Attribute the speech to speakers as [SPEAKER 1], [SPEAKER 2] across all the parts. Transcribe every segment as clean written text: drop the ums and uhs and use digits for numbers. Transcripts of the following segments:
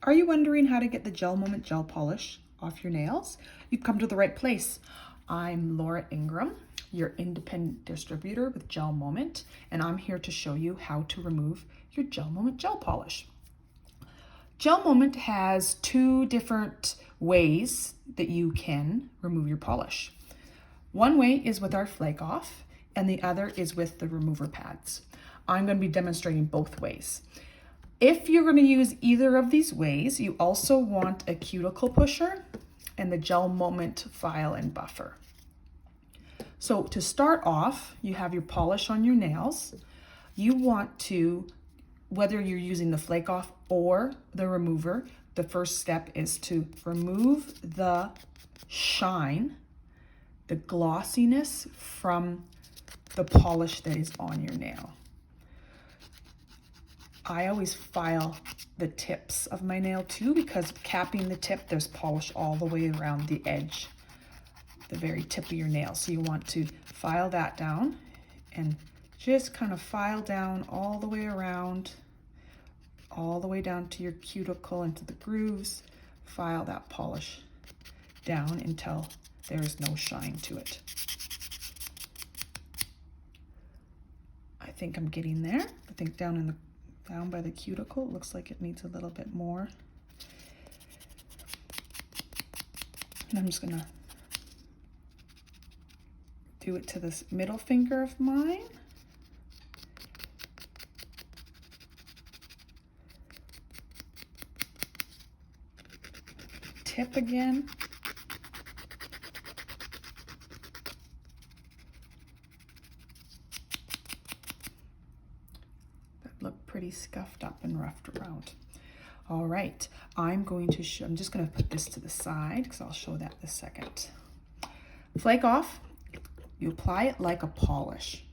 [SPEAKER 1] Are you wondering how to get the GelMoment Gel Polish off your nails? You've come to the right place. I'm Laura Ingram, your independent distributor with GelMoment, and I'm here to show you how to remove your GelMoment Gel Polish. GelMoment has two different ways that you can remove your polish. One way is with our Flake Off, and the other is with the remover pads. I'm going to be demonstrating both ways. If you're going to use either of these ways, you also want a cuticle pusher and the GelMoment file and buffer. So to start off, you have your polish on your nails. You want to, whether you're using the Flake Off or the remover, the first step is to remove the shine, the glossiness from the polish that is on your nail. I always file the tips of my nail too, because capping the tip, there's polish all the way around the edge, the very tip of your nail. So you want to file that down and just kind of file down all the way around, all the way down to your cuticle, into the grooves. File that polish down until there's no shine to it. I think I'm getting there. I think down by the cuticle, it looks like it needs a little bit more. And I'm just gonna do it to this middle finger of mine. Tip again. Look pretty scuffed up and roughed around. All right, I'm just going to put this to the side because I'll show that in a second. Flake Off, you apply it like a polish,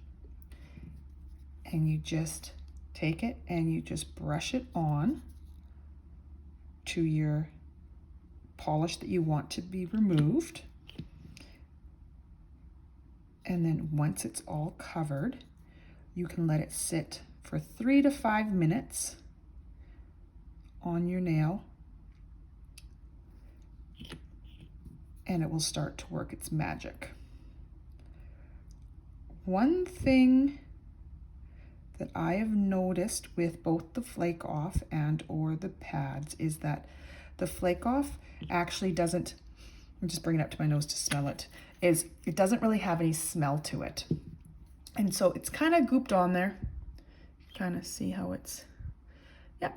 [SPEAKER 1] and you just take it and you just brush it on to your polish that you want to be removed. And then once it's all covered, you can let it sit for 3 to 5 minutes on your nail, and it will start to work its magic. One thing that I have noticed with both the Flake Off and or the pads is that the Flake Off actually doesn't, I'm just bringing it up to my nose to smell it, it doesn't really have any smell to it. And so it's kind of gooped on there. Kind of see how it's,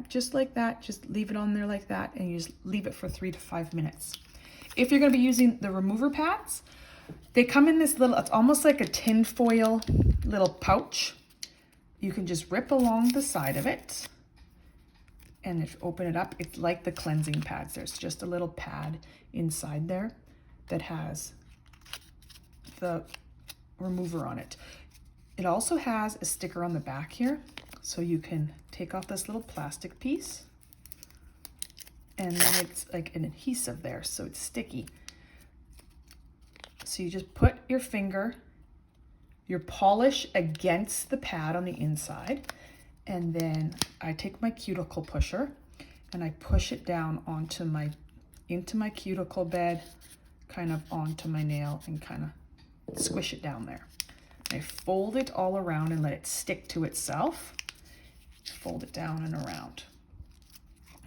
[SPEAKER 1] just like that. Just leave it on there like that, and you just leave it for 3 to 5 minutes. If you're going to be using the remover pads, they come in this little, it's almost like a tin foil little pouch. You can just rip along the side of it, and if you open it up, it's like the cleansing pads. There's just a little pad inside there that has the remover on it. It also has a sticker on the back here, so you can take off this little plastic piece, and then it's like an adhesive there, so it's sticky. So you just put your finger, your polish against the pad on the inside, and then I take my cuticle pusher and I push it down into my cuticle bed, kind of onto my nail, and kind of squish it down there. I fold it all around and let it stick to itself. Fold it down and around.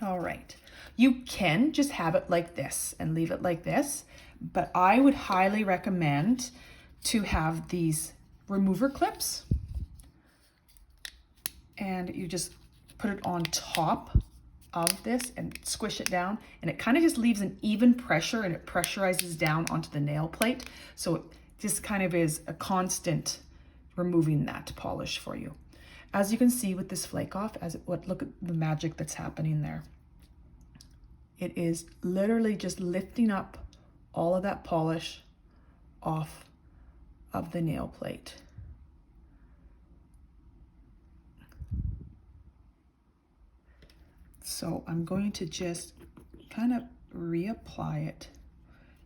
[SPEAKER 1] All right. You can just have it like this and leave it like this, but I would highly recommend to have these remover clips, and you just put it on top of this and squish it down, and it kind of just leaves an even pressure, and it pressurizes down onto the nail plate. So it just kind of is a constant removing that polish for you. As you can see with this Flake Off, look at the magic that's happening there. It is literally just lifting up all of that polish off of the nail plate. So I'm going to just kind of reapply it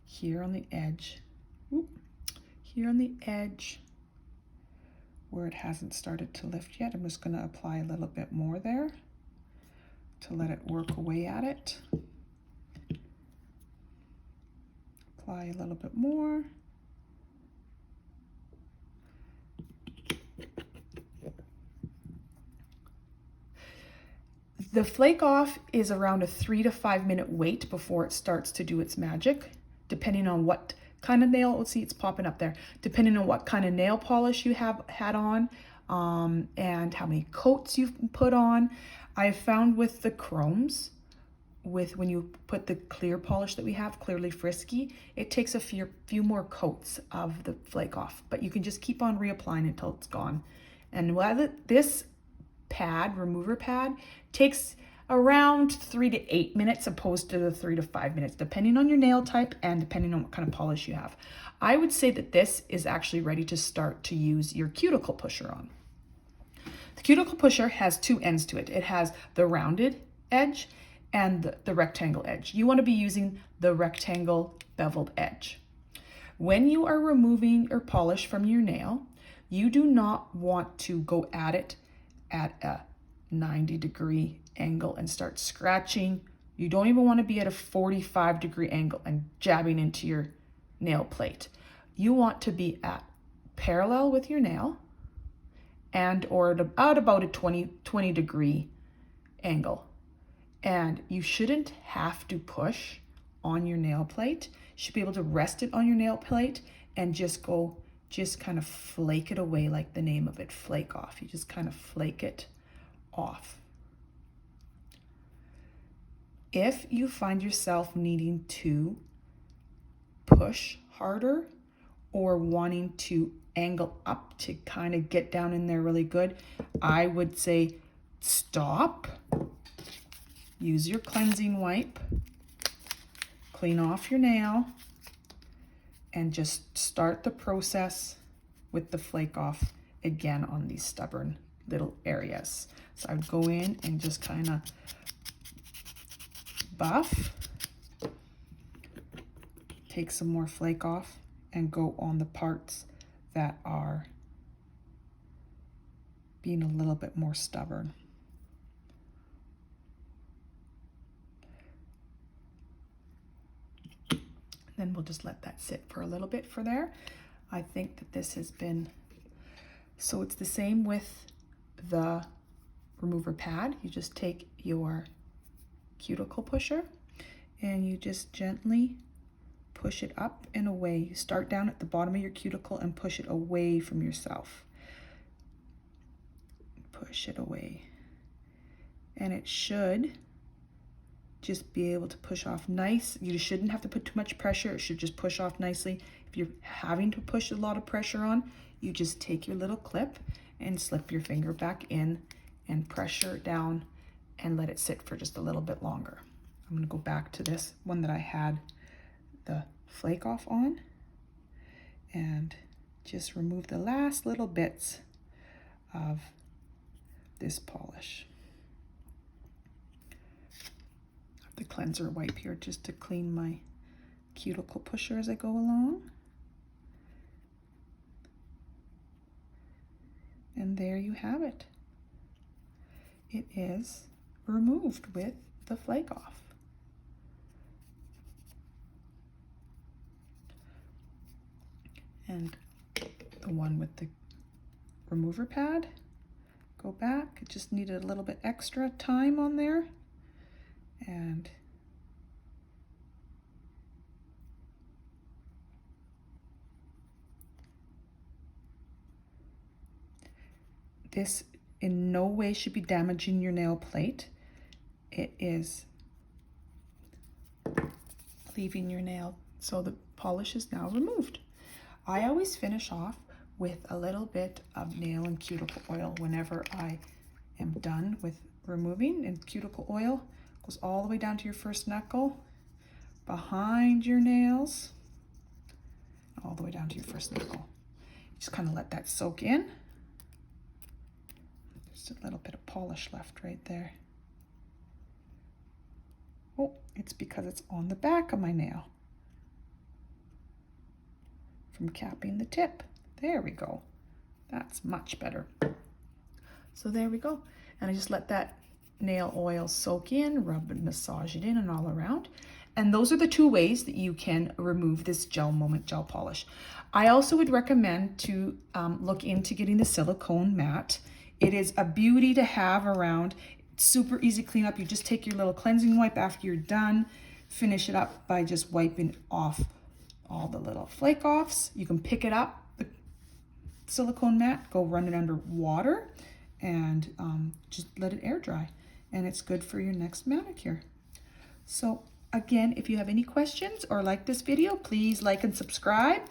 [SPEAKER 1] here on the edge. Here on the edge where it hasn't started to lift yet. I'm just going to apply a little bit more there. to let it work away at it. Apply a little bit more. The flake off is around a 3 to 5 minute wait before it starts to do its magic, depending on what kind of nail, let's see, it's popping up there, depending on what kind of nail polish you have had on, and how many coats you've put on. I found with the chromes, when you put the clear polish that we have, Clearly Frisky, it takes a few more coats of the flake off, but you can just keep on reapplying until it's gone. And while this pad, remover pad, takes around 3 to 8 minutes opposed to the 3 to 5 minutes, depending on your nail type and depending on what kind of polish you have. I would say that this is actually ready to start to use your cuticle pusher on. The cuticle pusher has two ends to it. It has the rounded edge and the rectangle edge. You want to be using the rectangle beveled edge. When you are removing your polish from your nail, you do not want to go at it at a 90-degree angle and start scratching. You don't even want to be at a 45-degree angle and jabbing into your nail plate. You want to be at parallel with your nail and or at about a 20-degree angle. And you shouldn't have to push on your nail plate. You should be able to rest it on your nail plate and just kind of flake it away, like the name of it, flake off. You just kind of flake it off. If you find yourself needing to push harder or wanting to angle up to kind of get down in there really good, I would say stop, use your cleansing wipe, clean off your nail, and just start the process with the flake off again on these stubborn little areas. So I would go in and just kind of buff, take some more flake off, and go on the parts that are being a little bit more stubborn. Then we'll just let that sit for a little bit for there. I think that this has been, so it's the same with the remover pad. You just take your cuticle pusher and you just gently push it up and away. You start down at the bottom of your cuticle and push it away from yourself. Push it away. And it should just be able to push off nice. You shouldn't have to put too much pressure. It should just push off nicely. If you're having to push a lot of pressure on, you just take your little clip and slip your finger back in and pressure it down and let it sit for just a little bit longer. I'm going to go back to this one that I had the flake off on and just remove the last little bits of this polish. The cleanser wipe here just to clean my cuticle pusher as I go along. And there you have it. It is removed with the flake off. And the one with the remover pad, go back. It just needed a little bit extra time on there. And this in no way should be damaging your nail plate. It is leaving your nail, so the polish is now removed. I always finish off with a little bit of nail and cuticle oil whenever I am done with removing, and cuticle oil goes all the way down to your first knuckle, behind your nails, all the way down to your first knuckle. Just kind of let that soak in. Just a little bit of polish left right there. Oh, it's because it's on the back of my nail from capping the tip. There we go. That's much better. So there we go. And I just let that nail oil soak in, rub and massage it in and all around. And those are the two ways that you can remove this GelMoment gel polish. I also would recommend to look into getting the silicone mat. It is a beauty to have around. It's super easy cleanup. You just take your little cleansing wipe after you're done, finish it up by just wiping off all the little flake offs. You can pick it up, the silicone mat, go run it under water, and just let it air dry. And it's good for your next manicure. So again, if you have any questions or like this video, please like and subscribe.